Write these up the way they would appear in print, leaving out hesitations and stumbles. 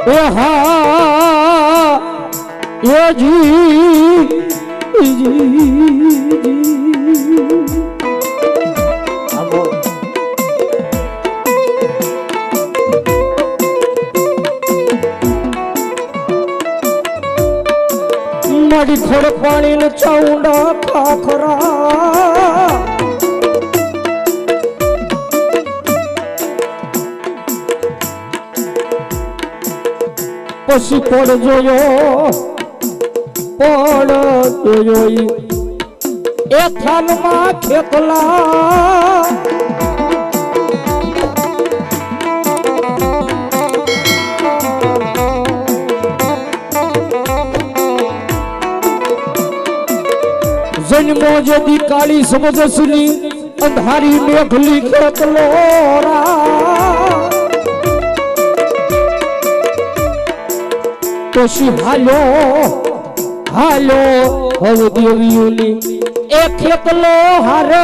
એ હા એ જી મારી ખોડ પાણી ને ચાઉંડા ખાખરા પછી પડ જોયો એ થાનમાં ખેતલા જન્મો જદી કાળી સમજસની અંધારી મેઘલી ખેતલો પછી હાલો હવે દેવીઓની એ ખેતલો હારે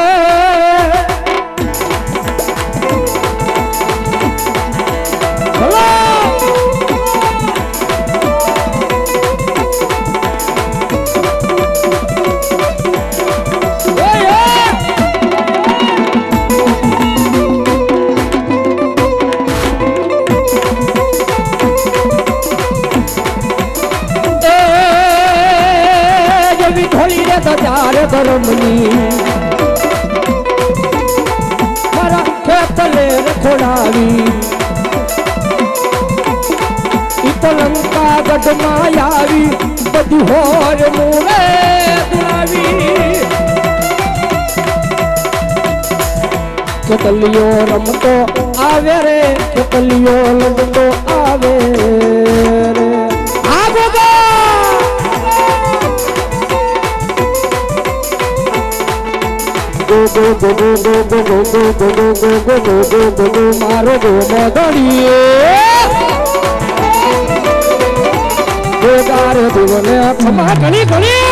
ધર્મની મારા ખેતલે રખોડાવી ઇતલંકા ગઢમાં આવી બધી હોર મૂળે દુરાવી ખેતલીઓ રમતો આવે રે ખેતલીઓ લડતો આવે રે આ ગોગા મારો ગોમદડીએ દીવને ખમા ઘણી ઘણી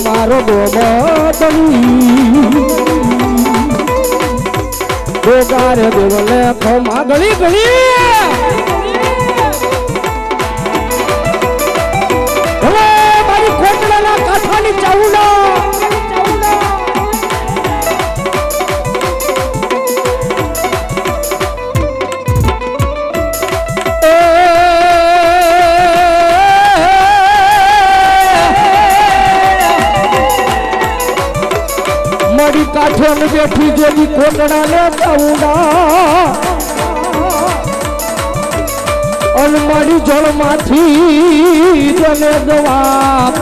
મારો ગોમદડી ગોગારે દેવલે ખમા ગળી ગળી હવે મારી કોટડાના કાંઠાની ચાઉડા મારી કાઠે બેઠી જેવી કોટડાને ચાઉડા અને મારી જળમાંથી જને જવાબ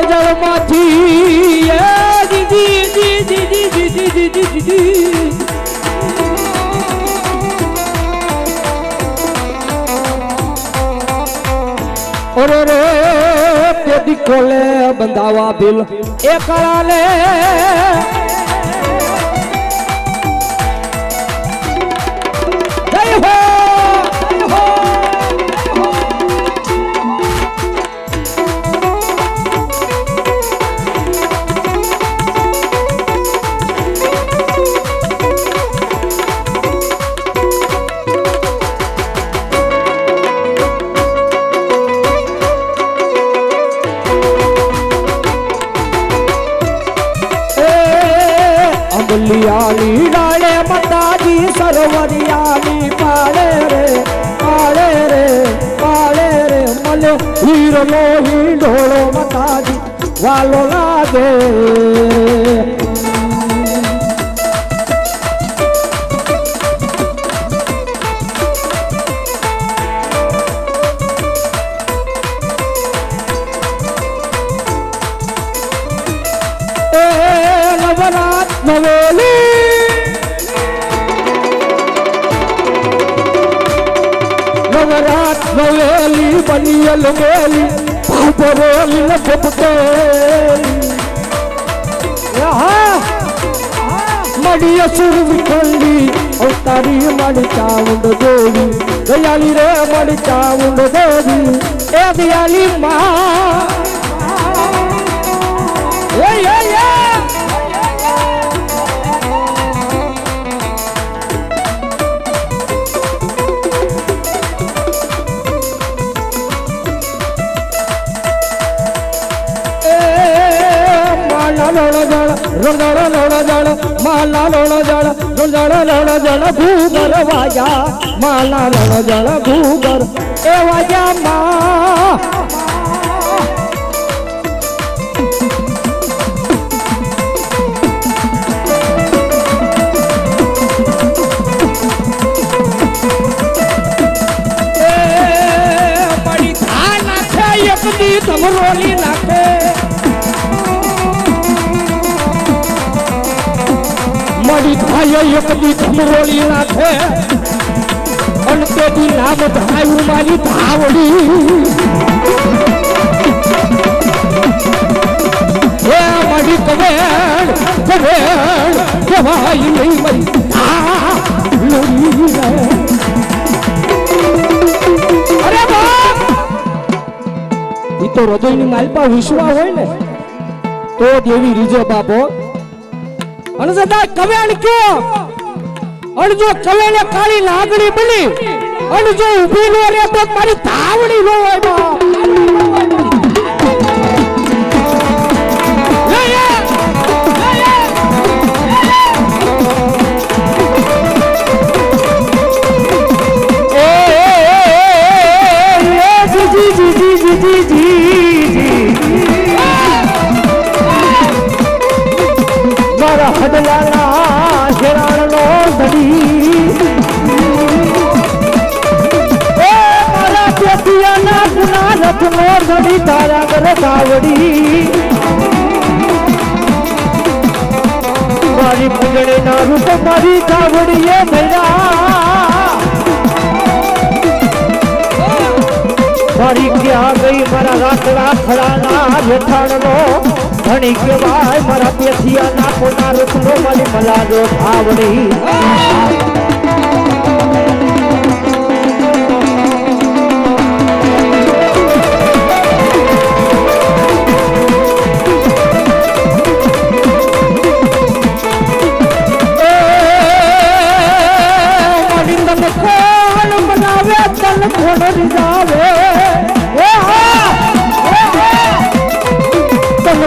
જળમાંથી અરે રે તે કોલે બંધાવા બિલ એ કળાને જય હો અંબલિયાની ડાળે માતાજી સરોવરિયાની પાળે રે મને હીરનો હિંડોળો માતાજી વાલો લાગે નવરાત નવેલી બનિયલ મેલી ભાભરેલી લપકે મડી અસુર વિઠોલી અવતારી મડી ચાઉંડ દેવી દયાલી રે મડી ચાઉંડ દેવી એ દયાલી માં માલા લોણ જળ ભૂગર વાજા માલા લોણ જળ ભૂગર એ વાજા માં બડી ધા નાખે એક દી ધમરોલી નાખે મડી થાય એક દી ધમરોલી નાખે અને તેથી નામ ધાયું મારી ધાવડી એ મડી કવેડ કવાય નહીં મરી ધાવડી અરે બાપ ઈ તો હૃદયની માલપા વિશ્વા હોય ને તો દેવી રીજો બાપો અને સદા કવેણ કયો અને જો કવેણે કાળી નાગણી બની અને જો ઊભી નો રે તો મારી ધાવડી નો હોય બાપ મારા હડલાલા શેરાણનો ધડી એ મારા પેટિયાના ગુના રથનો ધડી તારા ઘર ધાવડી મારી પૂજણીના રૂપ મારી ધાવડીએ ભૈરા મારી ક્યાં ગઈ મારા રાતડા ખડાના જેઠાણનો ધણી કેવાય મારા પેથિયાના કોના રૂપનો મારી મલાજો ધાવડી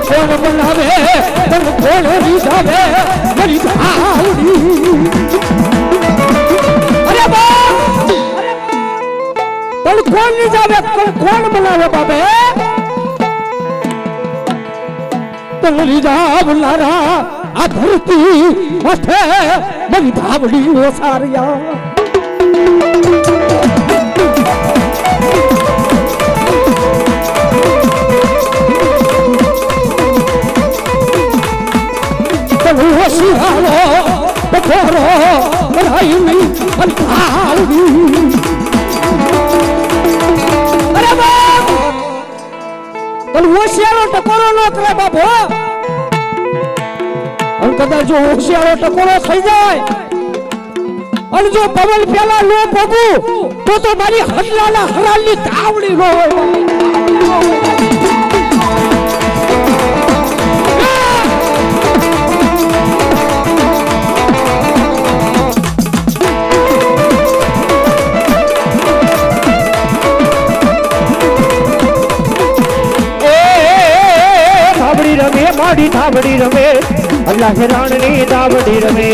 કોણ બનાવે તન કોણ રીઝાવે મારી ધાવડી અરે બાપ તન કોણ રીઝાવે તન કોણ બનાવે બાબે તન રીઝાવનારા આ ધરતી માથે મારી ધાવડી ઓસારિયા શિહાળો બખોરો કરાઈ નહીં અને ધાવડી અરે બાપ તને હોશિયારો ટકોરો ન કરે બાપો અને કદાચ જો હોશિયારો ટકોરો થઈ જાય અને જો પવન પેલા નો પગું તો મારી હરલાલા હરાલની ધાવડી નો હોય મારી ધાવડી રમે અલ્લાહ રાણની ધાવડી રમે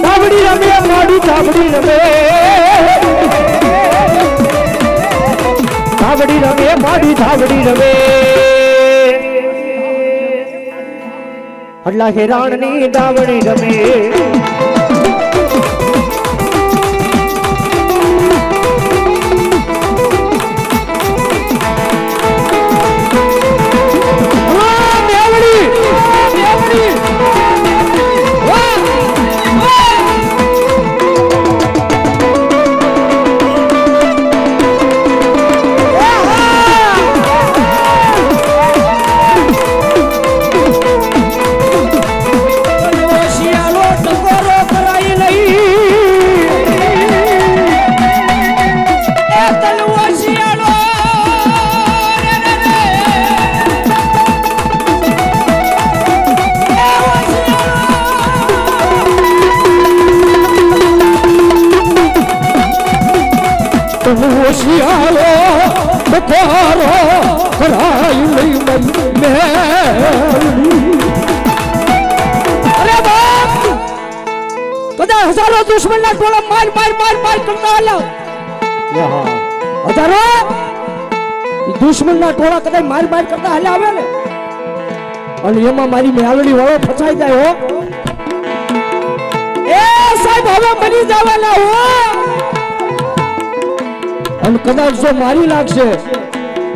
ધાવડી રમે મારી ધાવડી રમે ધાવડી રમે મારી ધાવડી રમે અલ્લાહ રાણની ધાવડી રમે શિયાળો બખારો કરાઈ લઈ મને અરે બાપ કદાચ હજારો દુશ્મનના ટોળા માર માર માર માર કરતા હાલો હજારો દુશ્મનના ટોળા કદાચ માર માર કરતા હાલે આવે ને અને એમાં મારી મેલડી વાળો ફસાઈ જાય હો એ સાહેબ હવે બની જવાના હો અને કદાચ જો મારી લાગશે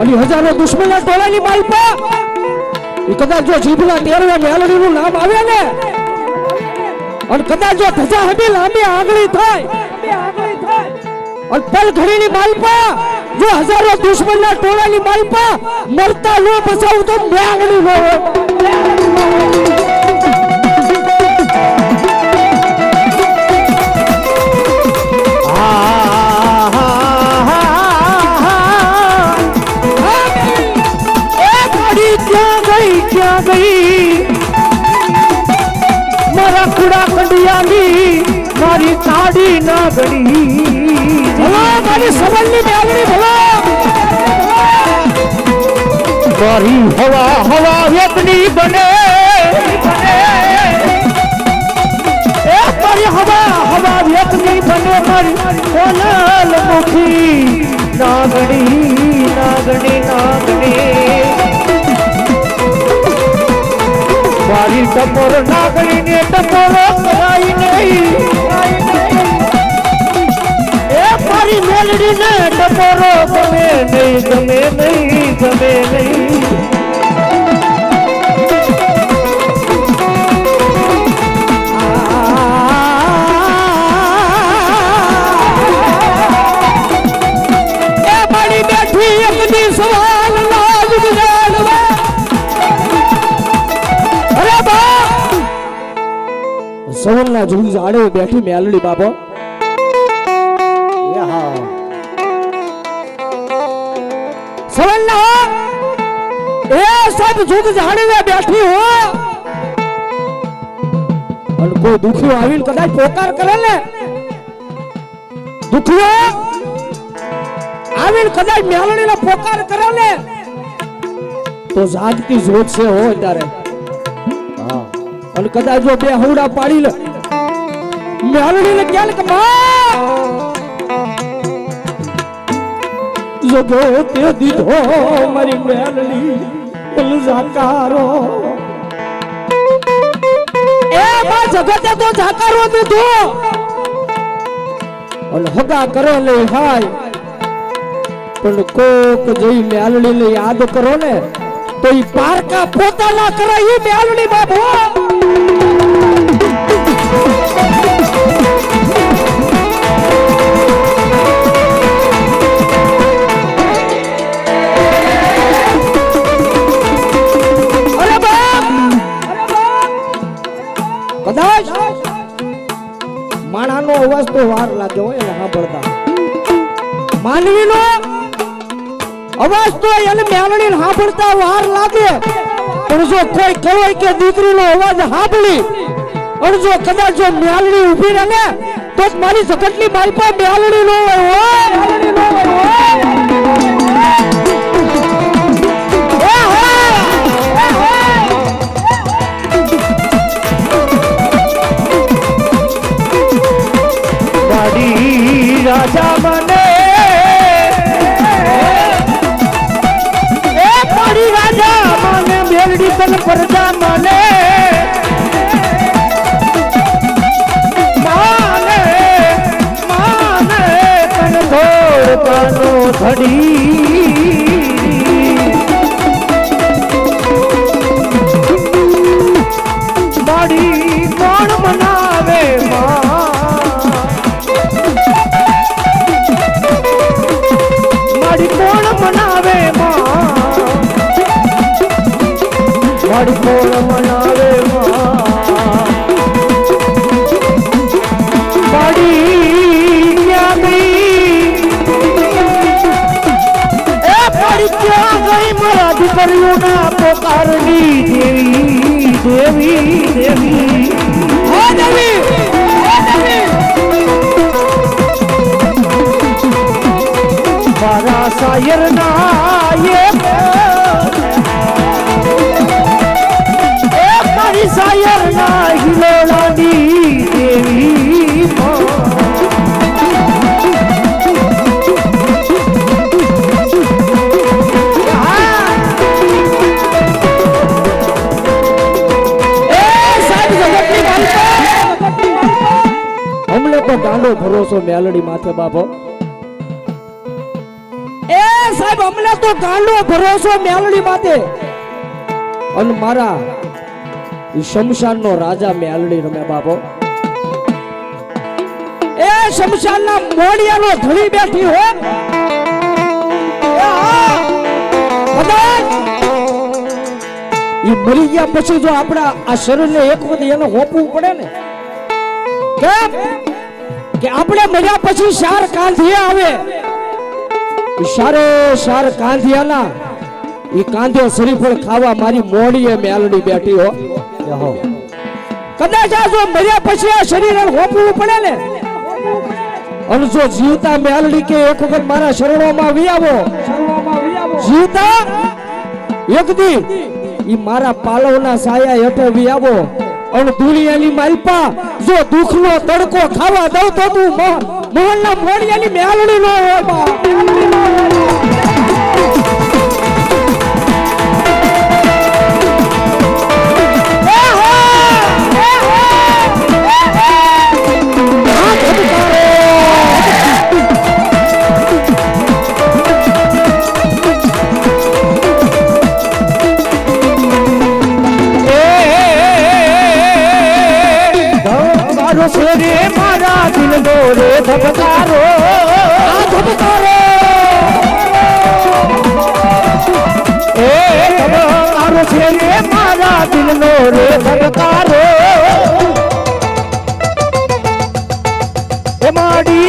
અને હજારો દુશ્મનના ટોળાની માલપા એ કદાચ જો જીભલા તેરવે મેલડીનું નામ આવે ને અને કદાચ જો ધજા હબી લાંબી આંગળી થાય અને પલ ઘડીની માલપા જો હજારો દુશ્મનના ટોળાની માલપા મરતા નો બચાવું તો મેલડી નો મારા કુડા કંડિયાની મારી તાડી ના ગણી મારી સબલની મેલડી ભલો મારી હવા હવા વ્યતની બને મારી હવા હવા વ્યતની બને મારી કોનલ મુખી નાગણી નાગણી નાગણી મારી ટપોર નાગણીને ટપોરો કરાઈ નહીં એ મારી મેલડીને ટપોરો ગમે નહીં ગમે નહીં ગમે નહીં એ મારી બેઠી એકની સવાલ લાગ ગુજરાડવા અરે બા સવનના જુગ જાડે બેઠી મેલડી બાબો સવનના એ સાહેબ જુગ જાડે બેઠી હો અને કોઈ દુખિયો આવીને કદાચ પોકાર કરે ને દુખિયો આવીને કદાચ મેલડીને પોકાર કરે ને તો જાગતી જોત છે હોય ત્યારે અને કદાચ જો બે હવડા પાડી લે મેલડીને ક્યાં કે જો તે દીધો મારી મેલડી જાકારો એ બા જગતે તો જાકારો દીધો અને હગા કરે લે હાય પણ કોક જઈ મેલડીને યાદ કરો ને તો ઈ પારકા પોતાના કરે ઈ મેલડી બાબો અરે બાપ કદાચ માણાનો અવાજ તો વાર લાગે હોય એને સાંભળતા માનવીનો અવાજ તો એને મેલડીને સાંભળતા વાર લાગે પણ જો કોઈ કહેવાય કે દીકરીનો અવાજ સાંભળી અને જો કદાચ જો મેલડી ઊભી રહે ને તો મારી જગતની મારી પાસે મેલડી નો હોય રાજા મને એ પડી રાજા મને મેલડી તન પ્રજા મને માને માને તન ધોળકાનો ધડી માડી કોણ મનાવે કોણ મનાવે મારી કોણ મનાવે મારી ક્યાં ગઈ એ મારી ક્યાં ગઈ મારા દીકરીઓના પોકારની દેવી દેવી દેવી હે દેવી હે દેવી મારા શાયર ના મારી શાયર ના હિલોળાની દેવી હમણે તો ગાંડો ભરોસો મેલડી માથે બાપો એ સાહેબ હમણે તો ગાંડો ભરોસો મેલડી માથે અને મારા ઈ શમશાનનો રાજા મેલડી રમે બાપો એ શમશાનના મોડિયાનો ધણી બેઠી હો ઈ મરી ગયા પછી જો આપણા આ શરીરને એક વખત એને હોપવું પડે ને કેમ કે આપણે મર્યા પછી શાર કાંધિયા આવે શાર કાંધિયાના ઈ કાંધો શરીફળ ખાવા મારી મોડીએ મેલડી બેઠી હો કદાચ આ જો મર્યા પછી આ શરીર હોપવું પડે ને અને જો જીવતા મેલડી કે એક વખત મારા શરણોમાં વી આવો જીવતા એક દી ઈ મારા પાલવના સાયા હેઠે વી આવો અને દુનિયાની માલપા જો દુખનો તડકો ખાવા દઉં તો તું મોહનના મોડિયાની મેલડી નો હોય બા રે મારા દિલ નો રે ધબકારો ધબકારો એ ધબકારો છે રે મારા દિલ નો રે ધબકારો એ માડી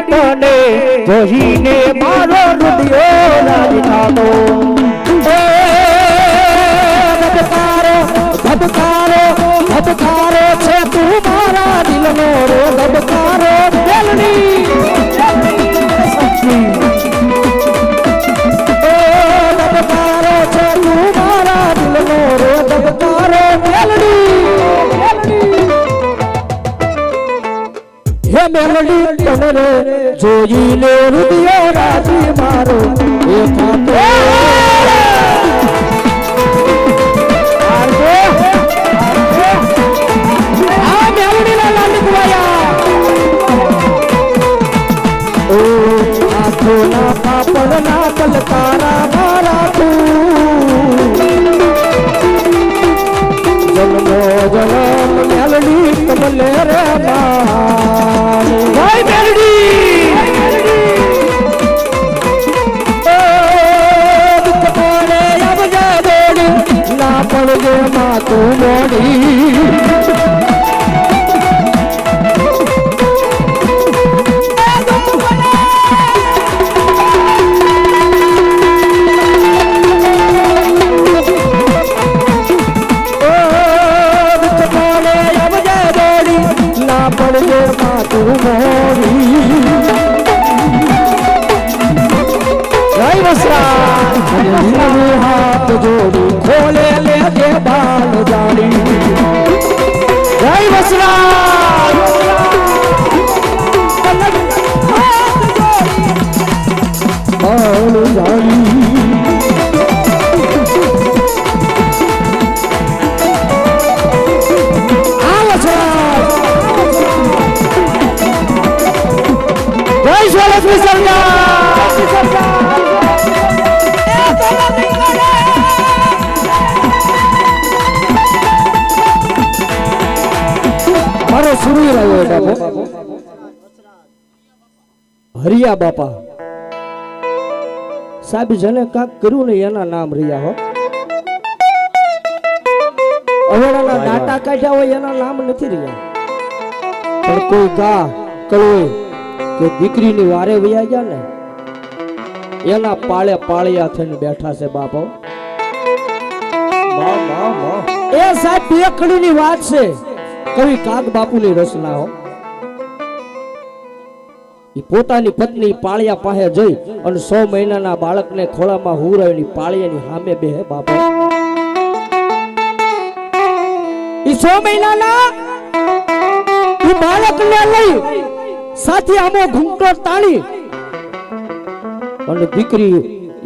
તને જોઈને મારો હૃદયો રાજી થાતો ધબકારો છે તું મારા દિલનો રે ધબકારો મેલડી ધબકારો છે તું મારા દિલનો રે ધબકારો મેલડી હે મેલડી તને રે જોઈને હૃદયો રાજી મારો એ થાતો ના પાપડ ના કલકારા મારા તું જન્મો જન્મ મેલડી કમલે રે ભાઈ મેલડી દુઃખ પડે અબજા દોડી ના પડજે માં તું મોડી પડજે માં તું મોડી જય વસરા હાથ જોડી ખોલે લેજે બાલ જાડી જય વસરા બાલ જાડી લક્ષ્મી મારો સુરી રહ્યો બાપો હરિયા બાપા સાહેબ જેને કાક કર્યું ને એના નામ રહ્યા હો અવળાના ડાટા કાઢ્યા હોય એના નામ નથી રહ્યા પણ કોઈ ગા કળોય કે દીકરીની વારે વયા ગયા ને એના પાળે પાળિયા થઈને બેઠા છે બાપો એ સાહેબ બેકડીની વાત છે કવિ કાગ બાપુની રચના હો એ પોતાની પત્ની પાળિયા પાસે જઈ અને 100 મહિનાના બાળકને ખોળામાં હુરાવીને પાળિયાની સામે બેહે બાપા. ઈ 100 મહિનાના ઈ બાળકને લઈ સાથે આમો ઘૂંટો તાણી અને દીકરી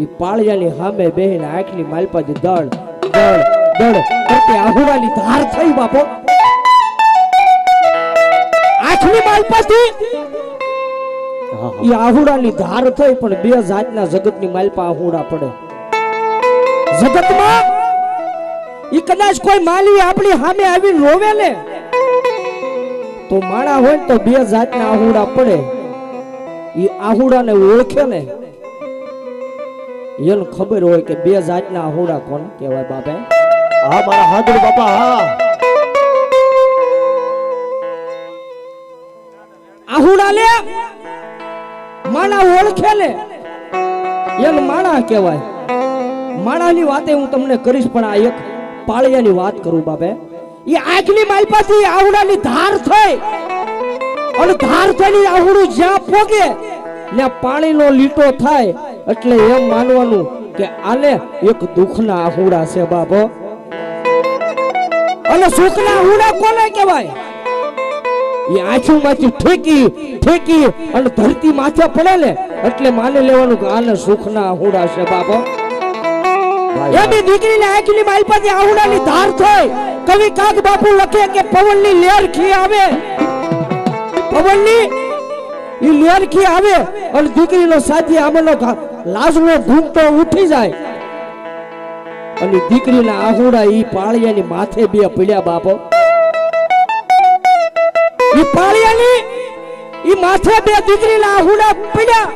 એ પાળિયાની સામે બેહીને આંખની માલપાથી દળ દળ દળ કરતી આહુડાની ધાર થઈ બાપો. આંખની માલપાથી એ આહુડાની ધાર થઈ પણ બે જાતના જગતની માલપા આહુડા પડે. જગતમાં ઈ કદાચ કોઈ માલી આપણી સામે આવીને રોવે ને તો માણા હોય ને તો બે જાતના આહુડા પડે. એ આહુડાને ઓળખે ને એને ખબર હોય કે બે જાતના આહુડા કોણ કહેવાય બાપા. હા મારા હાજર બાપા. હા આહુડા લે માણા ઓળખે ને એને માણા કહેવાય. માણાની વાતે હું તમને કરીશ પણ આ એક પાળિયાની વાત કરું બાપા. ઈ આંખની માલપાથી આહુડાની ધાર થઈ અને ધાર થઈને આહુડું જ્યાં પોગે ને પાણીનો લીટો થાય એટલે એમ માનવાનું કે આને એક દુઃખના આહુડા છે બાપો. અને સુખના આહુડા કોને કહેવાય? એ આંખોમાંથી ઠેકી ઠેકી અને ધરતી માથે પડે ને એટલે માની લેવાનું કે આને સુખના આહુડા છે બાપો. એની દીકરીને આંખની માલપાથી આહુડાની ધાર થઈ. કવિ કાગ બાપુ લખે કે પવનની લેરખી આવે, પવનની ઈ લેરખી આવે અને દીકરીનો સાથી આમનો લાજનો ઘૂંટો ઉઠી જાય અને દીકરીના આહુડા ઈ પાળિયાની માથે બે પડ્યા બાપો. ઈ પાળિયાની ઈ માથે બે દીકરીના આહુડા પડ્યા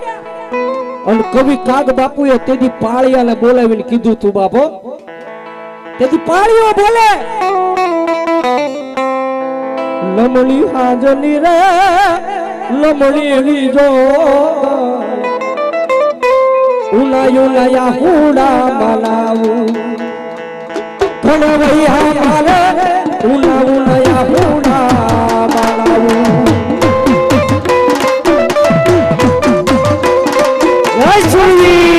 અને કવિ કાગ બાપુએ તેથી પાળિયાને બોલાવીને કીધું તું બાપો. તેથી પાળિયો બોલે લમણી હાજની રે લમણી લીજો ઉનાયું નયા હુડા મનાવું ઘણવૈયા મારે ઉનાવું નયા હુડા મનાવું. જય શ્રી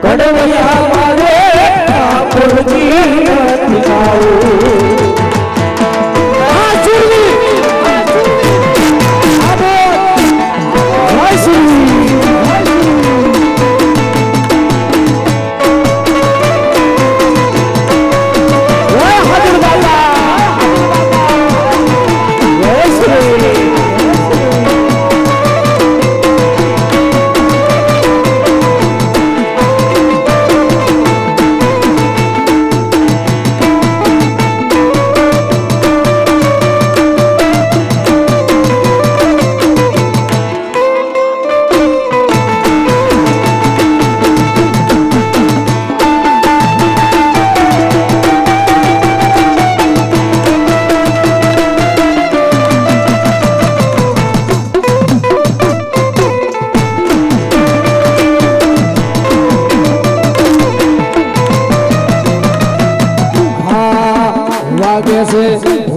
કડવૈયા મારે ઠાકોરજી નથી ગાવું.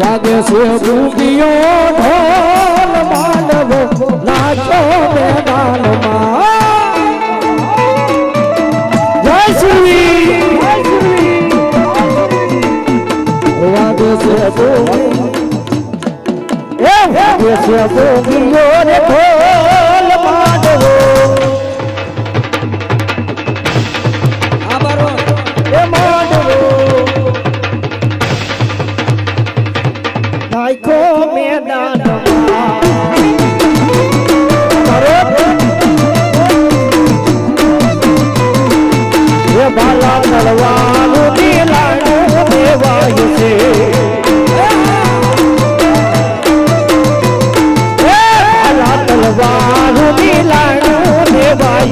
વાગે છે ભૂગિયો ઢોલ માનવો નાચો મેદાનમાં. જય શ્રી વાગે છે ભૂગિયો રે ઢોલ માનવો. આબારો એ માનવો નાખો મેદાનમાં. એ બાલા તલવાનું નીલાણું દેવાય છે. એ બાલા તલવાનું નીલાણું દેવાય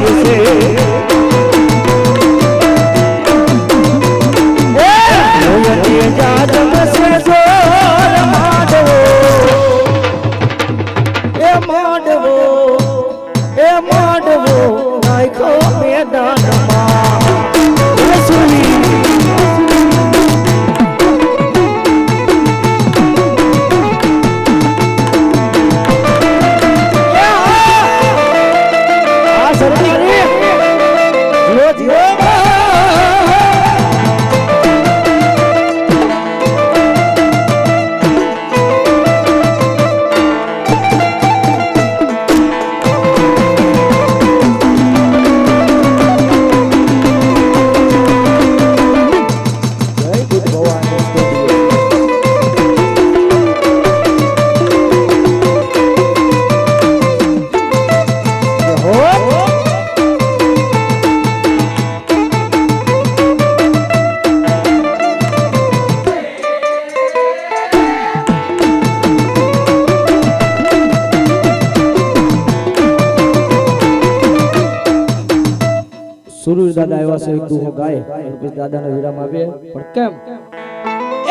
દાદા આવ્યા છે એક દુહો ગાય અને પછી દાદાને વિરામ આપીએ પણ કેમ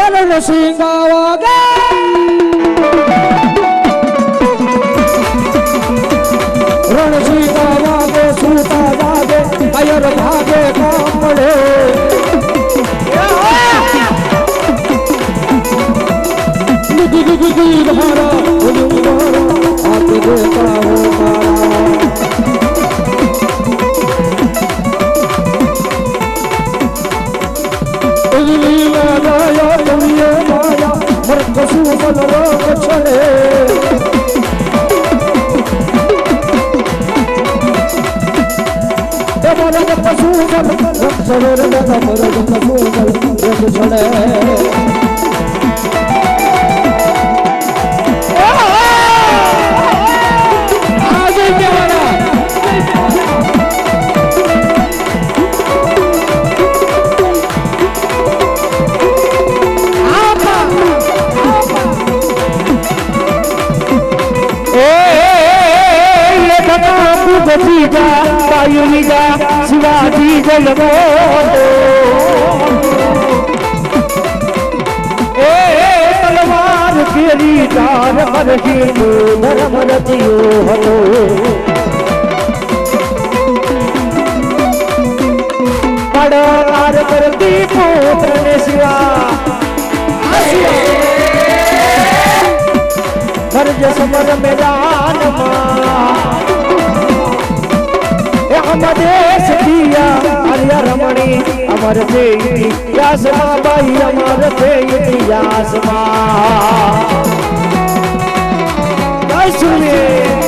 એનો સિંગાવા ગે રણ સિંગાવા ગે સુતા વાગે આયર ભાગે કામડે धारा आप देता हो माया माया मर कसू बन रोग छड़े मर कसू बन रोग छड़े मर कसू बन रोग छड़े शिवाजी जलमो तलवार केरी तार पर हिंदू धर्म रचियो हतो पड़ार करती पुत्र ने शिवा फर्ज समर मैदान हम देश दिया हरिया रमणी अमर थे इतिहास बाई अमर थे इतिहास सुनिए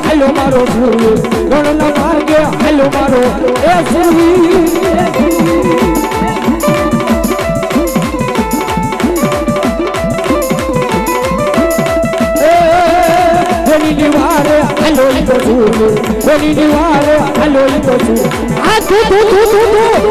हेलो मारो सुरी गणना मार्गे हेलो मारो ए सुरी गोली दीवार हेलो लिखो सुरी गोली दीवार हेलो लिखो सुरी आ तू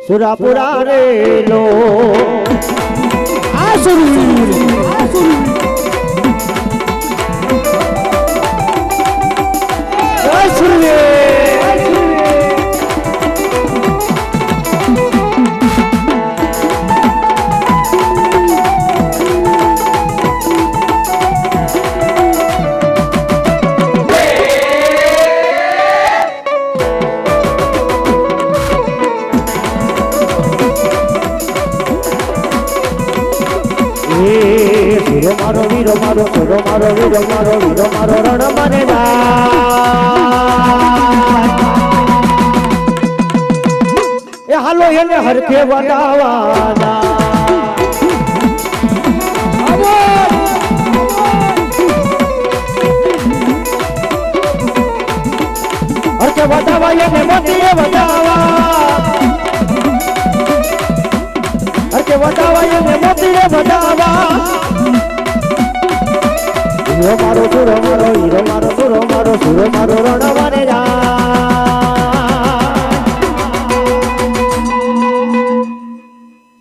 सुरापुरा रे लो वीरो मारो सुरो मारो वीरो मारो रण मने ए हालो एने हरखे वडावाना એને મોતીએ વધાવા કે વધાવા એને મોતીએ વધાવા હીરો મારો સુરો મારો હીરો મારો સુરો મારો સુરો મારો રણવાને જાય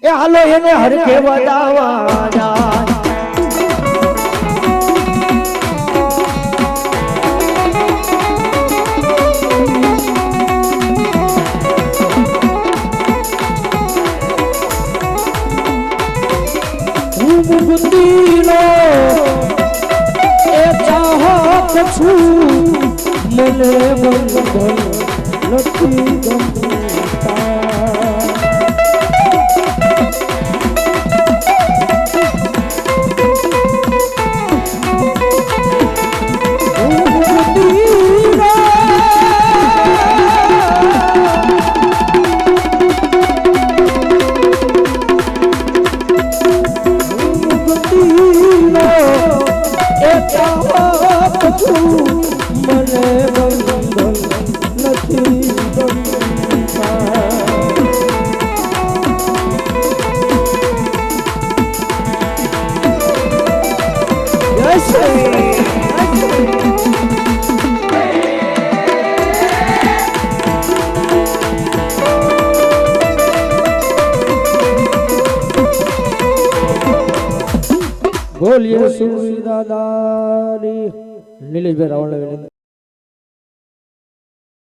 એ હાલો એને હરખે વધાવા જાય મુકુંદીનો એ ચાહત છું મને બંધન નથી ગમતા મને બંધન નથી ગમતા જય શ્રી બોલીએ સુરી દાદાની નીલેશભાઈ રાવળ